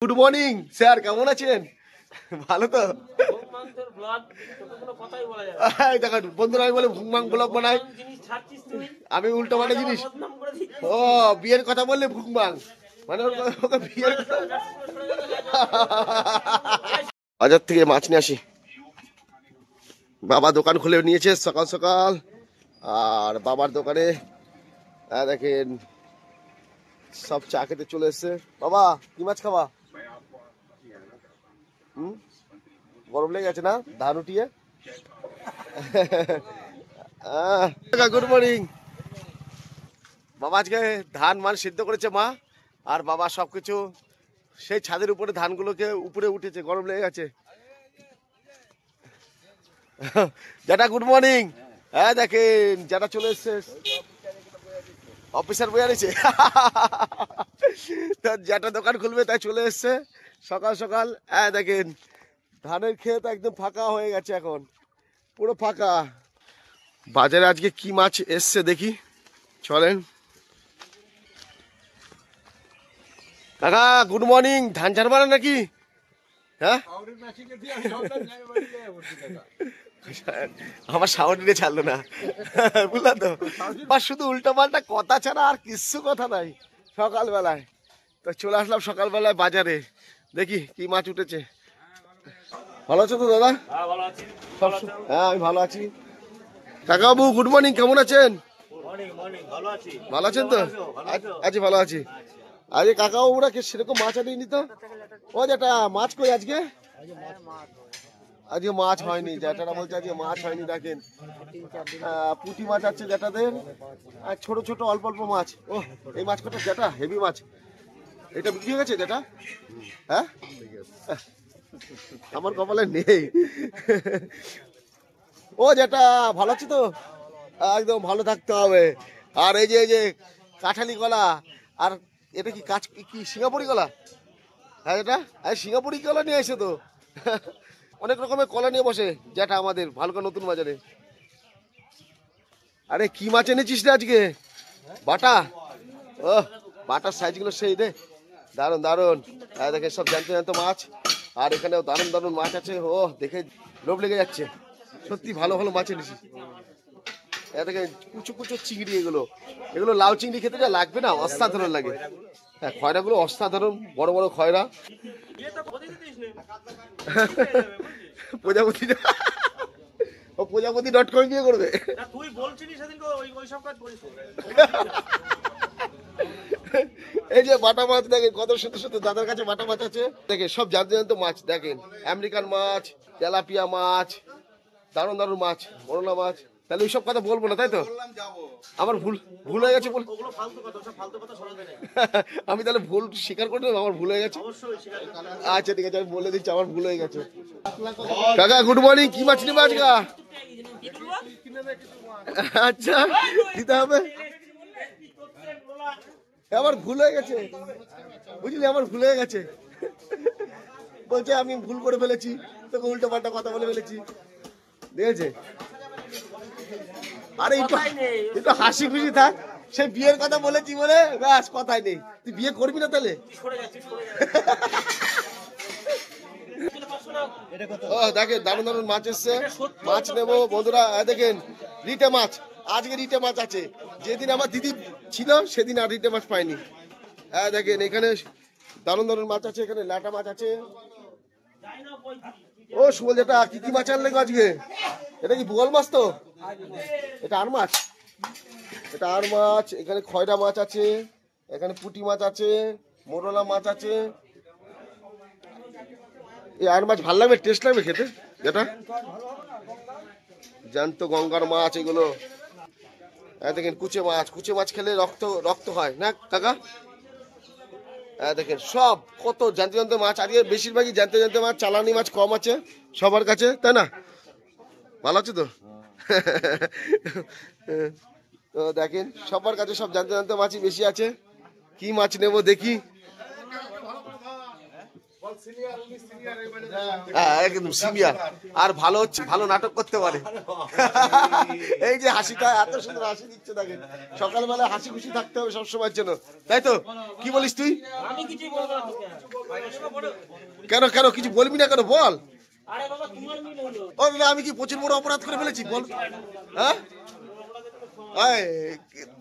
Good morning sir, কেমন আছেন? ভালো তো? দেখেন বন্ধুরা, আমি বলে ভুংমাং ব্লগ বানাই, আমি উল্টো পাল্টা জিনিস। ও বিয়ের কথা বললে ভুংমাং মানে বিয়ের কথা। বাজার থেকে মাছ নিয়ে আসি, বাবা দোকান খুলে নিয়েছে সকাল সকাল। আর বাবার দোকানে দেখেন সব চা খেতে চলে এসছে। বাবা কি মাছ খাবা? গরম লেগে গেছে না ধান উঠিয়ে? Good morning. বাবা আজকে ধান মান সিদ্ধ করেছে মা, আর বাবা সবকিছু সেই ছাদের উপরে ধানগুলোকে উপরে উঠেছে, গরম লেগে গেছে। যেটা গুড মর্নিং। হ্যাঁ দেখেন যেটা চলে এসছে, অফিসার বয়ে আনিছে। যেটা দোকান খুলবে তাই চলে এসছে সকাল সকাল। হ্যাঁ দেখেন ধানের ক্ষেত একদম ফাঁকা হয়ে গেছে, এখন পুরো ফাঁকা। বাজারে আজকে কি মাছ এসছে দেখি, চলেন। কাকা গুড মর্নিং। ধান ঝাড়বানা নাকি? হ্যাঁ আমার সাউন্ডে ছাড়লো না, বুঝলা তো? আর শুধু উল্টো পাল্টা কথা ছাড়া আর কিচ্ছু কথা নাই সকালবেলায়। তো চলে আসলাম সকালবেলায় বাজারে, দেখি কি মাছ উঠেছে। ভালো আছো তো দাদা? হ্যাঁ আমি ভালো আছি। কাকাবাবু গুড মর্নিং, কেমন আছেন? ভালো আছেন তো? আছি ভালো আছি। আজকে কাকাবাবুরা সেরকম মাছ আনিনি তো? ও যেটা মাছ কই আজকে? আজকে মাছ হয়নি, যেটা বলছে আজকে মাছ হয়নি। দেখেন পুঁটি মাছ আছে যেটাদের, আর ছোট ছোট অল্প অল্প মাছ। ও এই মাছ কটা যেটা হেভি মাছ, এটা বিক্রি হয়ে গেছে যেটা? হ্যাঁ আমার কপালে নেই। ও যেটা ভালো আছে তো? একদম ভালো থাকতে হবে। আর এই যে কাঁঠালি কলা, আর এটা কি কি সিঙ্গাপুরি কলা? হ্যাঁ এটা সিঙ্গাপুরি কলা নিয়ে এসে তো। অনেক রকমের কলা নিয়ে বসে যেটা আমাদের ভালুকা নতুন বাজারে। আরে কি মাছ এনেছিস রে আজকে? বাটা? ও বাটার সাইজগুলো সেই রে, দারুন দারুন। দেখে সব জ্যান্ত জ্যান্ত মাছ, আর এখানেও দারুণ দারুণ মাছ আছে। ও দেখে লোভ লেগে যাচ্ছে, সত্যি ভালো ভালো মাছ এনেছি। দেখে কুচো কুচো চিংড়ি, এগুলো এগুলো লাউ চিংড়ি খেতে যা লাগবে না, অসাধারণ লাগে। হ্যাঁ খয়রাগুলো অসাধারণ, বড় বড় খয়রা। প্রজাপতি, ও প্রজাপতি.com দিয়ে করবে। তুই বলছিস সেদিন ওই সব কাজ করিস। এই যে বাটা মাছ দেখেন কত সুন্দর সুন্দর, দাদার কাছে বাটা মাছ আছে। দেখেন সব জ্যান্ত মাছ, দেখেন আমেরিকান মাছ, তেলাপিয়া মাছ, দারুণ দারুণ মাছ, মোরলা মাছ। তাহলে ওইসব কথা বলবো না, তাই তো? আমার ভুল হয়ে গেছে। আমি তাহলে ভুল স্বীকার করে নেবো, আমার ভুল হয়ে গেছে। আচ্ছা ঠিক আছে, আমি বলে দিচ্ছি আমার ভুল হয়ে গেছে। কাকা গুড মর্নিং, কি মাছ নেবে আজকে? আচ্ছা দিতে হবে, আমার ভুল হয়ে গেছে বুঝলি, আমার ভুল হয়ে গেছে। বলছে আমি ভুল করে ফেলেছি, তোকে উল্টো পাল্টা কথা বলে ফেলেছি, দেখেছে? আরে একটু হাসি খুশি থাক, সে বিয়ের কথা বলেছি বলে ব্যাস, কথাই নেই। তুই বিয়ে করবি না তাহলে? ও দেখেন দারুণ দারুণ মাছ এসছে, মাছ নেবো বন্ধুরা। দেখেন রিটে মাছ, আজকে রিটে মাছ আছে। যেদিন আমার দিদি ছিল সেদিন আর রিটে মাছ পাইনি। হ্যাঁ দেখেন এখানে দারুণ দারুণ মাছ আছে, এখানে লাটা মাছ আছে। ও শুভ যেটা কি কি মাছ আনলে আজকে? এটা কি বোয়াল মাছ তো? এটা আর মাছ, এটা আর মাছ। এখানে খয়রা মাছ আছে, এখানে পুঁটি মাছ আছে, মোরলা মাছ আছে। এই আর মাছ ভালো লাগবে, টেস্ট লাগবে খেতে। যেটা জ্যান্ত গঙ্গার মাছ এগুলো। দেখেন কুচে মাছ খেলে রক্ত হয় না কাকা? দেখেন সব কত জ্যান্ত জ্যান্ত মাছ আজকে, বেশিরভাগই জ্যান্ত জ্যান্ত মাছ। চালানি মাছ কম আছে সবার কাছে, তাই না? ভালো আছে তো? তো দেখেন সবার কাছে সব জ্যান্ত জ্যান্ত মাছই বেশি আছে। কি মাছ নেবো দেখি। হ্যাঁ একদম সিনিয়র, আর ভালো হচ্ছে, ভালো নাটক করতে পারে। এই যে হাসিটা, এত সুন্দর হাসি দিচ্ছে দেখেন, সকালবেলা হাসি খুশি থাকতে হবে সবসময়ের জন্য, তাই তো? কি বলিস তুই? কেন কেন কিছু বলবি না কেন, বল। ও দাদা, আমি কি প্রচুর বড় অপরাধ করে ফেলেছি বল? হ্যাঁ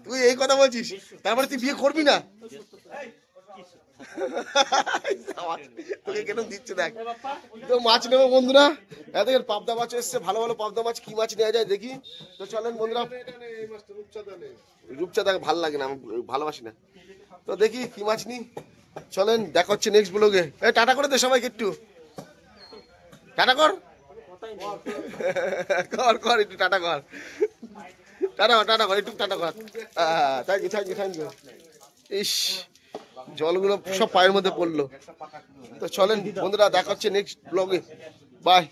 তুই এই কথা বলছিস, তারপরে তুই বিয়ে করবি না? তোকে কেন দিচ্ছে দেখ, তো মাছ নেবো বন্ধুরা, এত পাবদা মাছ এসছে, ভালো ভালো পাবদা মাছ, কি মাছ নেওয়া যায় দেখি। তো চলেন বন্ধুরা, রূপচাঁদা ভাল লাগে না, আমি ভালোবাসি না, তো দেখি কি মাছ নি। চলেন, দেখা হচ্ছে নেক্সট ব্লগে। টাটা করে দে সবাইকে, একটু টাটা কর, কর কর একটু টাটা কর, টাটা টাটা কর, একটু টাটা কর। Thank you thank you thank you. ইস, জলগুলো সব পায়ের মধ্যে পড়লো। তো চলেন বন্ধুরা, দেখা হচ্ছে নেক্সট ব্লগে, বাই।